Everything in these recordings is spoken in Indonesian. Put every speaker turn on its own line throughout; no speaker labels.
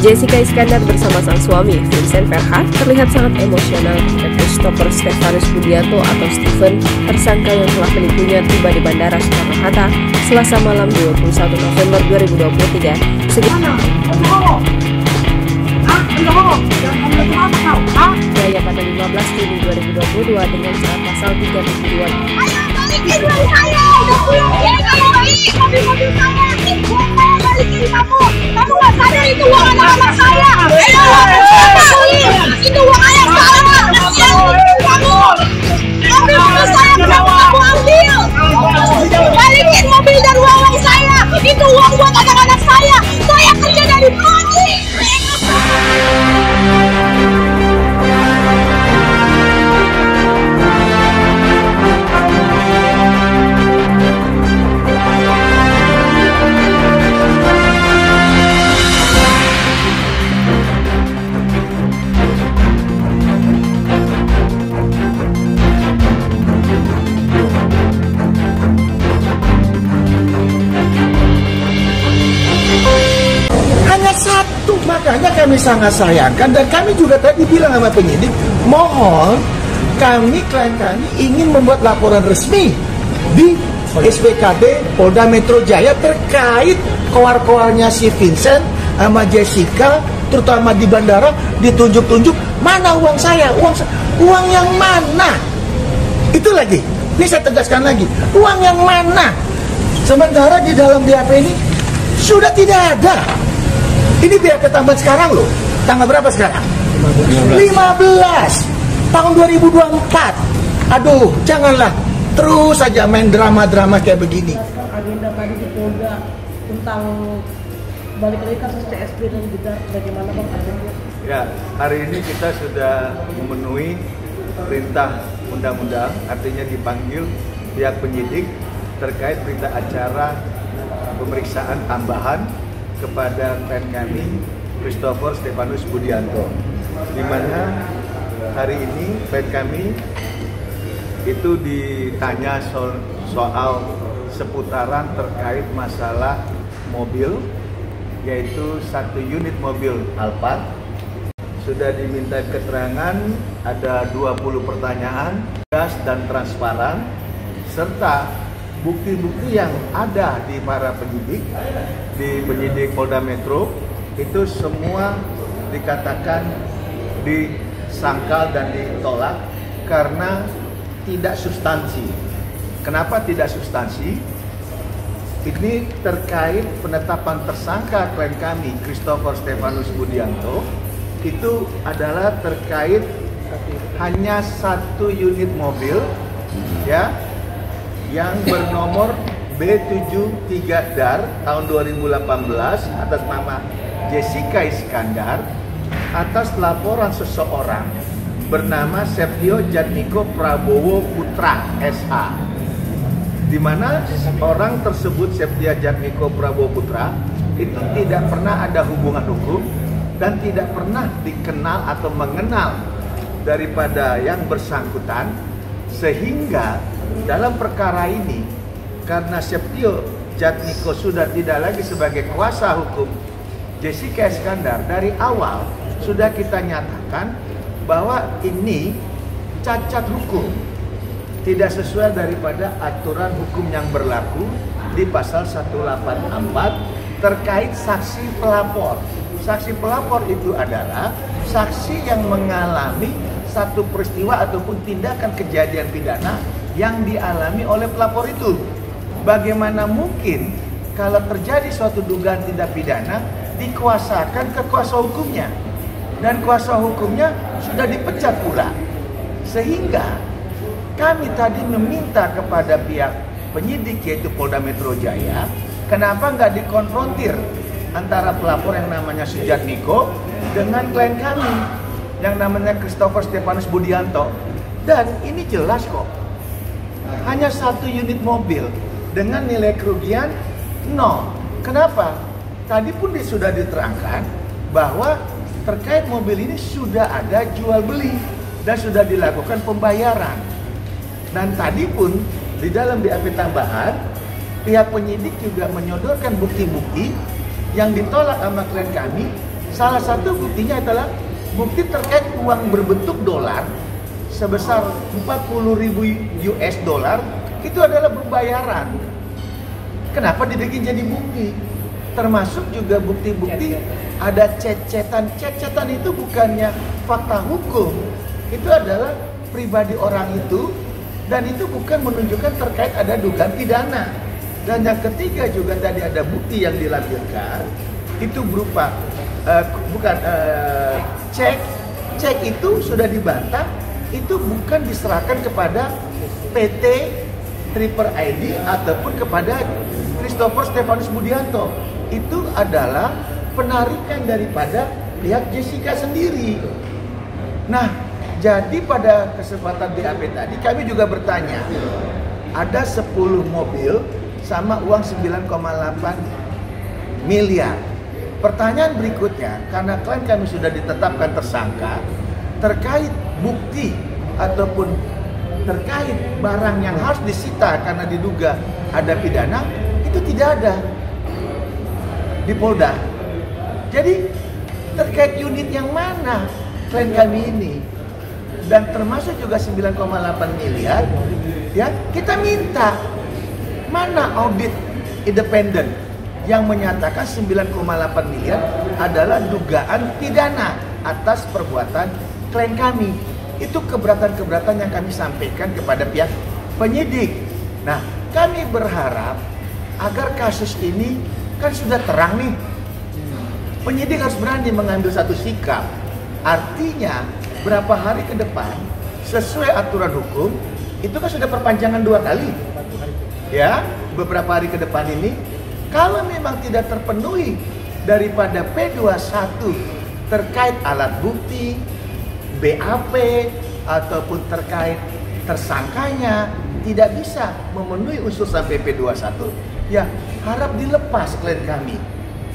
Jessica Iskandar bersama sang suami, Vincent Verhaat, terlihat sangat emosional ketika Christopher Stefanus Budianto atau Steven, tersangka yang telah menipunya, tiba di Bandara Soekarno-Hatta Selasa malam 21 November 2023. Daya pada 15 Juni 2022 dengan syarat pasal 372.
Ayo balikin uang saya, udah pulang ini kamu balik mobil-mobil saya, uang saya balikin kamu nggak sadar itu uang anak-anak saya, itu uang ayah saya, kasihan kamu, mobil saya kenapa kamu ambil, balikin mobil dan uang saya, itu uang buat anak-anak saya kerja dari pagi.
Makanya kami sangat sayangkan, dan kami juga tadi bilang sama penyidik, mohon klien kami ingin membuat laporan resmi di SPKD Polda Metro Jaya terkait koar-koarnya si Vincent sama Jessica, terutama di bandara, ditunjuk-tunjuk mana uang saya, uang yang mana? Itu lagi, ini saya tegaskan lagi, uang yang mana? Sementara di dalam BAP ini sudah tidak ada. Ini BAP tambahan sekarang loh. Tanggal berapa sekarang? 15 tahun 2024. Aduh, janganlah terus saja main drama-drama kayak begini.
Agenda tadi di Polda tentang balik lagi kasus CSP dan juga bagaimana Bang agendanya?
Ya, hari ini kita sudah memenuhi perintah undang-undang, artinya dipanggil pihak penyidik terkait berita acara pemeriksaan tambahan kepada klien kami Christopher Stefanus Budianto, di mana hari ini klien kami itu ditanya soal seputaran terkait masalah mobil, yaitu satu unit mobil Alphard. Sudah diminta keterangan, ada 20 pertanyaan, jelas dan transparan, serta bukti-bukti yang ada di para penyidik, di penyidik Polda Metro, itu semua dikatakan disangkal dan ditolak karena tidak substansi. Kenapa tidak substansi? Ini terkait penetapan tersangka klien kami Christopher Stefanus Budianto, itu adalah terkait hanya satu unit mobil, ya, yang bernomor B73 DAR tahun 2018 atas nama Jessica Iskandar atas laporan seseorang bernama Septio Jatmiko Prabowo Putra SH, di mana orang tersebut Septio Jatmiko Prabowo Putra itu tidak pernah ada hubungan hukum dan tidak pernah dikenal atau mengenal daripada yang bersangkutan, sehingga dalam perkara ini, karena Septio Jatmiko sudah tidak lagi sebagai kuasa hukum Jessica Iskandar, dari awal sudah kita nyatakan bahwa ini cacat hukum, tidak sesuai daripada aturan hukum yang berlaku di pasal 184 terkait saksi pelapor. Saksi pelapor itu adalah saksi yang mengalami satu peristiwa ataupun tindakan kejadian pidana yang dialami oleh pelapor itu. Bagaimana mungkin kalau terjadi suatu dugaan tindak pidana dikuasakan ke kuasa hukumnya, dan kuasa hukumnya sudah dipecat pula. Sehingga kami tadi meminta kepada pihak penyidik, yaitu Polda Metro Jaya, kenapa nggak dikonfrontir antara pelapor yang namanya Sujatmiko dengan klien kami yang namanya Christopher Stefanus Budianto. Dan ini jelas kok, hanya satu unit mobil dengan nilai kerugian 0. Kenapa? Tadi pun sudah diterangkan bahwa terkait mobil ini sudah ada jual beli dan sudah dilakukan pembayaran. Dan tadi pun di dalam BAP tambahan, pihak penyidik juga menyodorkan bukti-bukti yang ditolak sama klien kami Salah satu buktinya adalah bukti terkait uang berbentuk dolar sebesar 40.000 US dollar itu adalah berbayaran. Kenapa dibikin jadi bukti? Termasuk juga bukti-bukti ada cecetan. Cecetan itu bukannya fakta hukum, itu adalah pribadi orang itu, dan itu bukan menunjukkan terkait ada dugaan pidana. Dan yang ketiga juga tadi ada bukti yang dilampirkan itu berupa cek itu sudah dibantah, itu bukan diserahkan kepada PT Triple ID ataupun kepada Christopher Stefanus Budianto. Itu adalah penarikan daripada pihak Jessica sendiri. Nah, jadi pada kesempatan BAP tadi kami juga bertanya, ada 10 mobil sama uang 9,8 miliar. Pertanyaan berikutnya, karena klien kami sudah ditetapkan tersangka terkait bukti ataupun terkait barang yang harus disita karena diduga ada pidana, itu tidak ada di Polda. Jadi terkait unit yang mana klien kami ini, dan termasuk juga 9,8 miliar, ya kita minta mana audit independen yang menyatakan 9,8 miliar adalah dugaan pidana atas perbuatan klien kami. Itu keberatan-keberatan yang kami sampaikan kepada pihak penyidik. Nah, kami berharap agar kasus ini kan sudah terang nih. Penyidik harus berani mengambil satu sikap. Artinya berapa hari ke depan sesuai aturan hukum itu kan sudah perpanjangan 2 kali. Ya, beberapa hari ke depan ini kalau memang tidak terpenuhi daripada P21 terkait alat bukti, BAP ataupun terkait tersangkanya tidak bisa memenuhi unsur sampai P21, ya harap dilepas klien kami.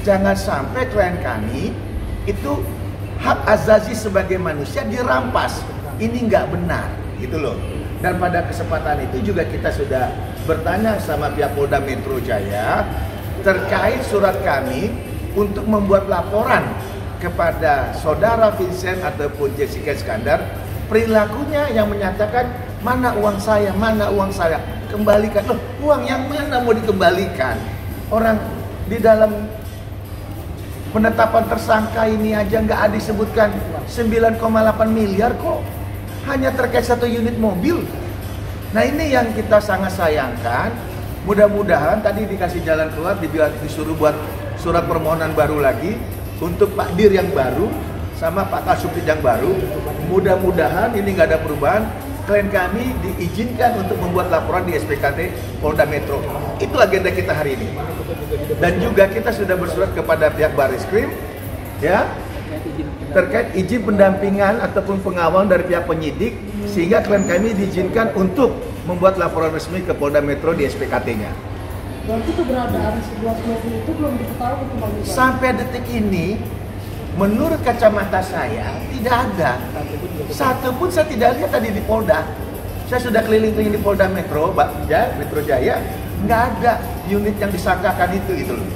Jangan sampai klien kami itu hak azazi sebagai manusia dirampas. Ini nggak benar, gitu loh. Dan pada kesempatan itu juga kita sudah bertanya sama pihak Polda Metro Jaya terkait surat kami untuk membuat laporan kepada saudara Vincent ataupun Jessica Iskandar, perilakunya yang menyatakan mana uang saya, kembalikan. Loh, uang yang mana mau dikembalikan? Orang di dalam penetapan tersangka ini aja nggak ada disebutkan 9,8 miliar kok, hanya terkait 1 unit mobil. Nah, ini yang kita sangat sayangkan. Mudah-mudahan tadi dikasih jalan keluar, disuruh buat surat permohonan baru lagi untuk Pak Dir yang baru sama Pak Kasubdit yang baru. Mudah-mudahan ini nggak ada perubahan. Klien kami diizinkan untuk membuat laporan di SPKT Polda Metro. Itu agenda kita hari ini. Dan juga kita sudah bersurat kepada pihak Barreskrim, ya, terkait izin pendampingan ataupun pengawal dari pihak penyidik, sehingga klien kami diizinkan untuk membuat laporan resmi ke Polda Metro di SPKT-nya.
Berarti keberadaan 11 mobil itu belum diketahui kembali.
Sampai detik ini, menurut kacamata saya tidak ada. Satu pun saya tidak lihat tadi di Polda. Saya sudah keliling-keliling di Polda Metro, Metro Jaya, nggak ada unit yang disangkakan itu loh.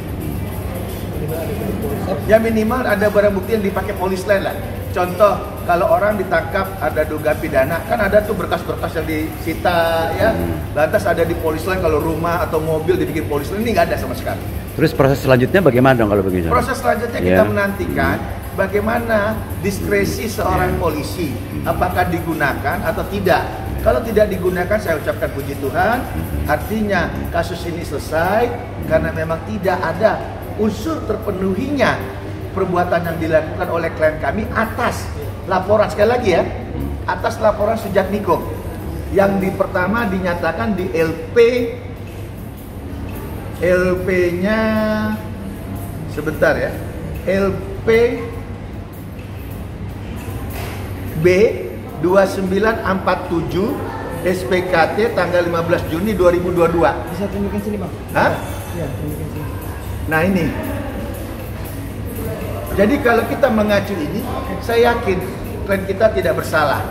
Ya minimal ada barang bukti yang dipakai polis lain lah. Contoh, kalau orang ditangkap ada dugaan pidana, kan ada tuh berkas-berkas yang disita, ya. Lantas ada di polis lain, kalau rumah atau mobil dibikin polis lain, ini nggak ada sama sekali.
Terus proses selanjutnya bagaimana dong kalau begitu?
Proses selanjutnya kita menantikan bagaimana diskresi seorang polisi, apakah digunakan atau tidak. Kalau tidak digunakan, saya ucapkan puji Tuhan, artinya kasus ini selesai karena memang tidak ada unsur terpenuhinya perbuatan yang dilakukan oleh klien kami atas laporan, sekali lagi ya, atas laporan Sujatmiko yang pertama dinyatakan di LP-nya sebentar ya, LP B 2947 SPKT tanggal 15 Juni 2022.
Bisa tunjukin sini, Bang?
Hah?
Iya, tunjukin sini.
Nah ini. Jadi kalau kita mengacu ini, saya yakin klien kita tidak bersalah.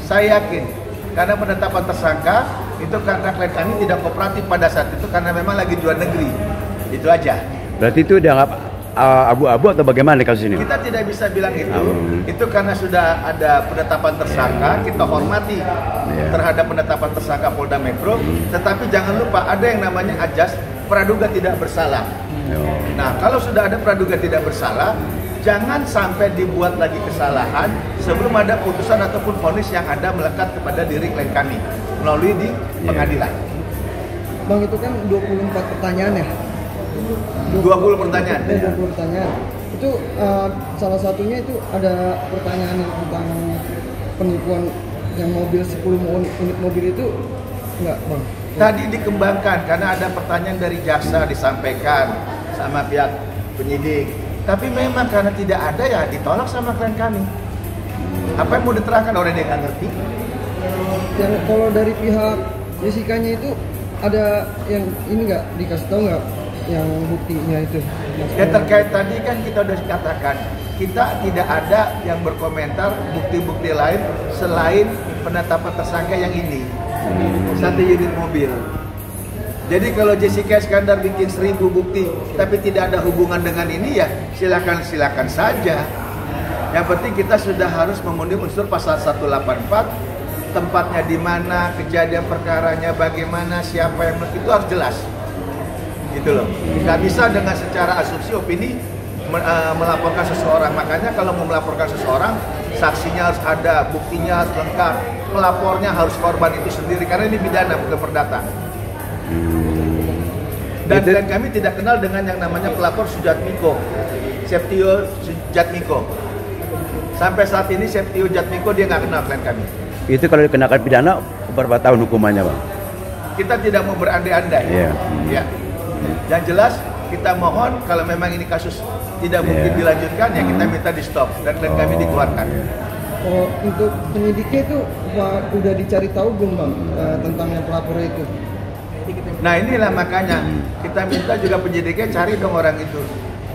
Saya yakin karena penetapan tersangka itu karena klien kami tidak kooperatif pada saat itu karena memang lagi di luar negeri. Itu aja.
Berarti itu udah abu-abu atau bagaimana kasus ini?
Kita tidak bisa bilang itu. Itu karena sudah ada penetapan tersangka, kita hormati terhadap penetapan tersangka Polda Metro. Tetapi jangan lupa ada yang namanya ajas praduga tidak bersalah. Nah, kalau sudah ada praduga tidak bersalah, jangan sampai dibuat lagi kesalahan sebelum ada putusan ataupun vonis yang ada melekat kepada diri klien kami melalui di pengadilan.
Bang, itu kan 24 pertanyaan ya?
20 pertanyaan.
20 pertanyaan. Itu salah satunya itu ada pertanyaan tentang penipuan yang mobil 10 unit mobil itu enggak, Bang?
Tadi dikembangkan karena ada pertanyaan dari jaksa disampaikan sama pihak penyidik. Tapi memang karena tidak ada ya ditolak sama klien kami. Apa yang mau diterangkan orang yang nggak ngerti?
Yang kalau dari pihak Jessica-nya itu ada yang ini nggak dikasih tahu nggak yang buktinya itu?
Ya terkait tadi kan kita sudah katakan kita tidak ada yang berkomentar bukti-bukti lain selain penetapan tersangka yang ini 1 unit mobil. Jadi kalau Jessica Iskandar bikin 1000 bukti tapi tidak ada hubungan dengan ini ya silakan saja. Yang penting kita sudah harus memenuhi unsur pasal 184, tempatnya di mana, kejadian perkaranya bagaimana, siapa yang itu harus jelas. Gitu loh. Nggak bisa dengan secara asumsi opini melaporkan seseorang. Makanya kalau mau melaporkan seseorang, saksinya harus ada, buktinya harus lengkap, pelapornya harus korban itu sendiri karena ini pidana bukan perdata. Dan kami tidak kenal dengan yang namanya pelapor Sujatmiko, Septio Sujatmiko. Sampai saat ini Septio Sujatmiko dia nggak kenal klien kami.
Itu kalau dikenakan pidana berapa tahun hukumannya, Bang?
Kita tidak mau berandai-andai. Ya. Yang jelas kita mohon kalau memang ini kasus tidak mungkin dilanjutkan ya kita minta di stop dan klien kami dikeluarkan.
Oh, untuk penyidiknya itu udah dicari tahu belum, Bang, tentang yang pelapor itu?
Nah inilah makanya kita minta juga penyidiknya cari dong orang itu,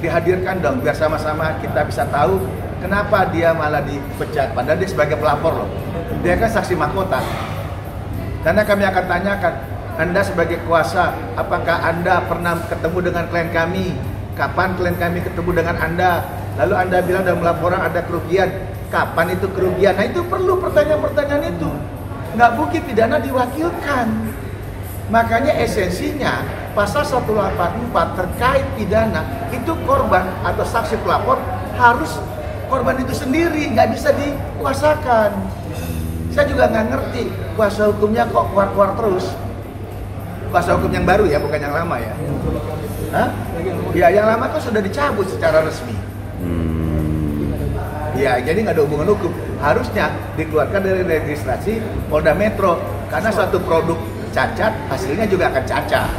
dihadirkan dong biar sama-sama kita bisa tahu kenapa dia malah dipecat padahal dia sebagai pelapor loh, dia kan saksi mahkota. Karena kami akan tanyakan, Anda sebagai kuasa apakah Anda pernah ketemu dengan klien kami, kapan klien kami ketemu dengan Anda, lalu Anda bilang dalam laporan ada kerugian, kapan itu kerugian. Nah itu perlu pertanyaan-pertanyaan itu, nggak mungkin pidana diwakilkan. Makanya esensinya pasal 184 terkait pidana itu korban atau saksi pelapor harus korban itu sendiri, nggak bisa dikuasakan. Saya juga nggak ngerti kuasa hukumnya kok keluar-keluar terus. Kuasa hukum yang baru ya, bukan yang lama ya. Hah? Ya yang lama kan sudah dicabut secara resmi. Ya jadi nggak ada hubungan hukum. Harusnya dikeluarkan dari registrasi Polda Metro karena suatu produk cacat, hasilnya juga akan cacat.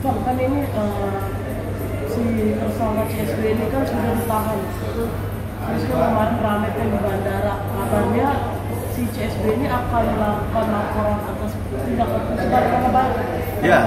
Bang, kan ini si tersangka CSB ini kan sudah ditahan. Terus kemarin ramai di bandara. Kabarnya si CSB ini akan melakukan laporan atas tindakan tersangka Bang.
Ya,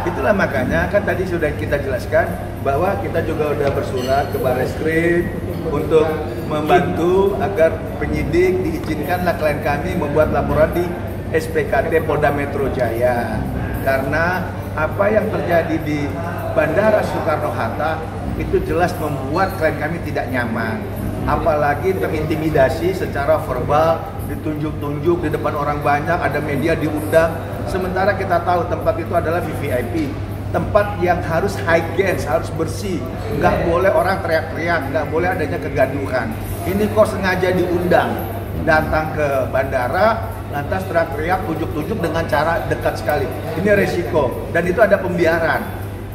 itulah makanya kan tadi sudah kita jelaskan bahwa kita juga sudah bersurat ke Barreskrim untuk membantu agar penyidik diizinkanlah klien kami membuat laporan di SPKT Polda Metro Jaya karena apa yang terjadi di Bandara Soekarno-Hatta itu jelas membuat klien kami tidak nyaman, apalagi terintimidasi secara verbal, ditunjuk-tunjuk di depan orang banyak, ada media diundang, sementara kita tahu tempat itu adalah VVIP, tempat yang harus hygiene, harus bersih, nggak boleh orang teriak-teriak, nggak boleh adanya kegaduhan. Ini kok sengaja diundang datang ke bandara lantas teriak-teriak, tunjuk-tunjuk dengan cara dekat sekali. Ini resiko dan itu ada pembiaran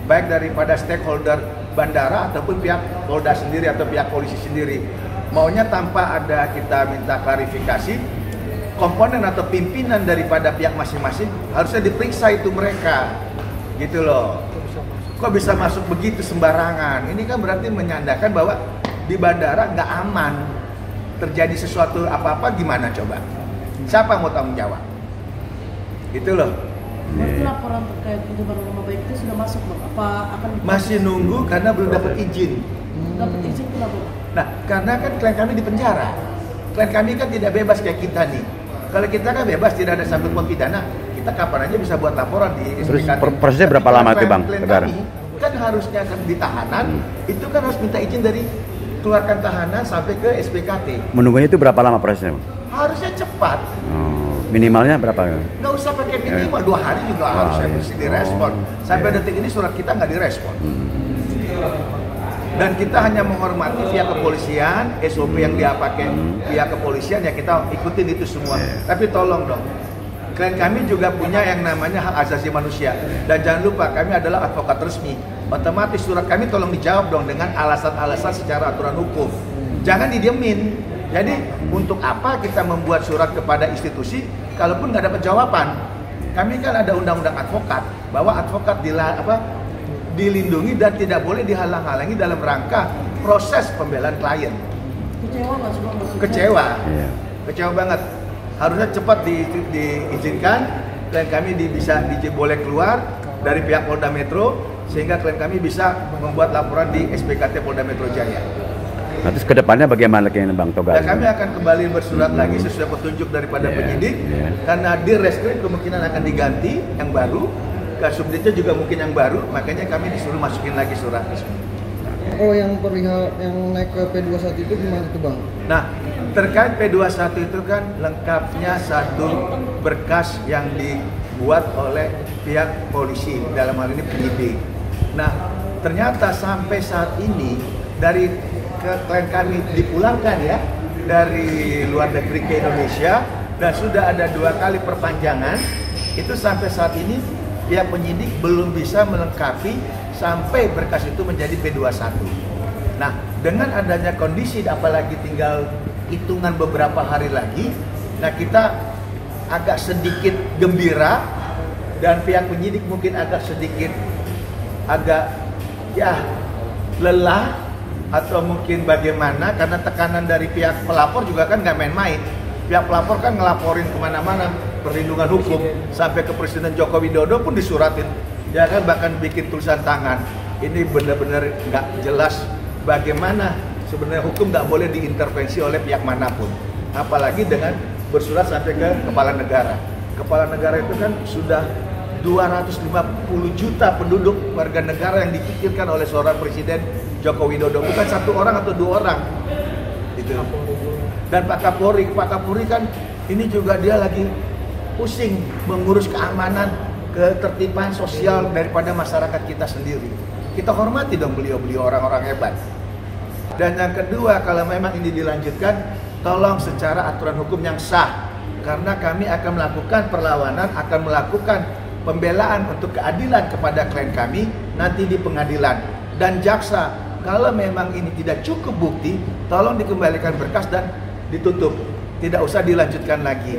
baik daripada stakeholder bandara ataupun pihak Polda sendiri atau pihak polisi sendiri. Maunya tanpa ada kita minta klarifikasi, komponen atau pimpinan daripada pihak masing-masing harusnya diperiksa itu mereka. Gitu loh. Kok bisa masuk begitu sembarangan? Ini kan berarti menyandarkan bahwa di bandara nggak aman. Terjadi sesuatu apa-apa gimana coba? Siapa mau tanggung jawab? Gitu loh.
Berarti laporan terkait pencemaran nama baik itu sudah masuk, Bang? Apa akan
masih nunggu karena belum dapat izin.
Dapat izin kenapa?
Nah, karena kan klien kami di penjara. Klien kami kan tidak bebas kayak kita nih. Kalau kita kan bebas, tidak ada sangkut paut pidana, kita kapan aja bisa buat laporan di
Terus
SPKT.
prosesnya berapa lama tuh, Bang?
Klien
Saudara?
kami kan harusnya kan di tahanan, itu kan harus minta izin dari keluarkan tahanan sampai ke SPKT.
Menunggunya itu berapa lama prosesnya, Bang?
Harusnya cepat.
Minimalnya berapa?
Nggak usah pakai minimal, 2 hari juga harusnya mesti direspon. Sampai detik ini surat kita nggak direspon. Dan kita hanya menghormati pihak kepolisian, SOP yang dia pakai pihak kepolisian, ya kita ikutin itu semua. Tapi tolong dong, klien kami juga punya yang namanya hak asasi manusia. Dan jangan lupa, kami adalah advokat resmi. Otomatis surat kami tolong dijawab dong dengan alasan-alasan secara aturan hukum. Jangan didiemin. Jadi untuk apa kita membuat surat kepada institusi kalaupun nggak dapat jawaban? Kami kan ada undang-undang advokat bahwa advokat dilindungi dan tidak boleh dihalang-halangi dalam rangka proses pembelaan klien.
Kecewa nggak sih Bang?
Kecewa, kecewa banget. Harusnya cepat diizinkan klien kami bisa boleh keluar dari pihak Polda Metro sehingga klien kami bisa membuat laporan di SPKT Polda Metro Jaya.
Nah, terus kedepannya bagaimana lagi Bang Toga?
Ya, kami akan kembali bersurat lagi sesuai petunjuk daripada penyidik, karena di reskrim kemungkinan akan diganti yang baru, Kasubditnya juga mungkin yang baru, makanya kami disuruh masukin lagi surat.
Oh, yang perihal yang naik ke P21 itu gimana tuh Bang?
Nah, terkait P21 itu kan lengkapnya satu berkas yang dibuat oleh pihak polisi, dalam hal ini penyidik. Nah, ternyata sampai saat ini dari klien kami dipulangkan ya dari luar negeri ke Indonesia dan sudah ada 2 kali perpanjangan, itu sampai saat ini pihak penyidik belum bisa melengkapi sampai berkas itu menjadi P21. Nah, dengan adanya kondisi apalagi tinggal hitungan beberapa hari lagi, nah kita agak sedikit gembira dan pihak penyidik mungkin agak sedikit lelah atau mungkin bagaimana karena tekanan dari pihak pelapor juga kan nggak main-main. Pihak pelapor kan ngelaporin kemana-mana perlindungan hukum sampai ke Presiden Joko Widodo pun disuratin, ya kan, bahkan bikin tulisan tangan. Ini benar-benar nggak jelas bagaimana sebenarnya hukum nggak boleh diintervensi oleh pihak manapun, apalagi dengan bersurat sampai ke kepala negara. Kepala negara itu kan sudah 250 juta penduduk warga negara yang dipikirkan oleh seorang Presiden Joko Widodo, bukan 1 orang atau 2 orang gitu. Dan Pak Kapolri kan ini juga dia lagi pusing mengurus keamanan, ketertiban sosial daripada masyarakat kita sendiri. Kita hormati dong beliau orang-orang hebat. Dan yang kedua, kalau memang ini dilanjutkan, tolong secara aturan hukum yang sah, karena kami akan melakukan perlawanan, akan melakukan pembelaan untuk keadilan kepada klien kami nanti di pengadilan. Dan jaksa, kalau memang ini tidak cukup bukti, tolong dikembalikan berkas dan ditutup, tidak usah dilanjutkan lagi,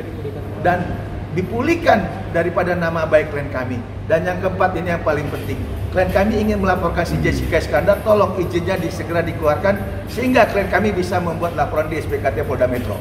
dan dipulihkan daripada nama baik klien kami. Dan yang keempat, ini yang paling penting, klien kami ingin melaporkan si Jessica Iskandar, tolong izinnya segera dikeluarkan sehingga klien kami bisa membuat laporan di SPKT Polda Metro.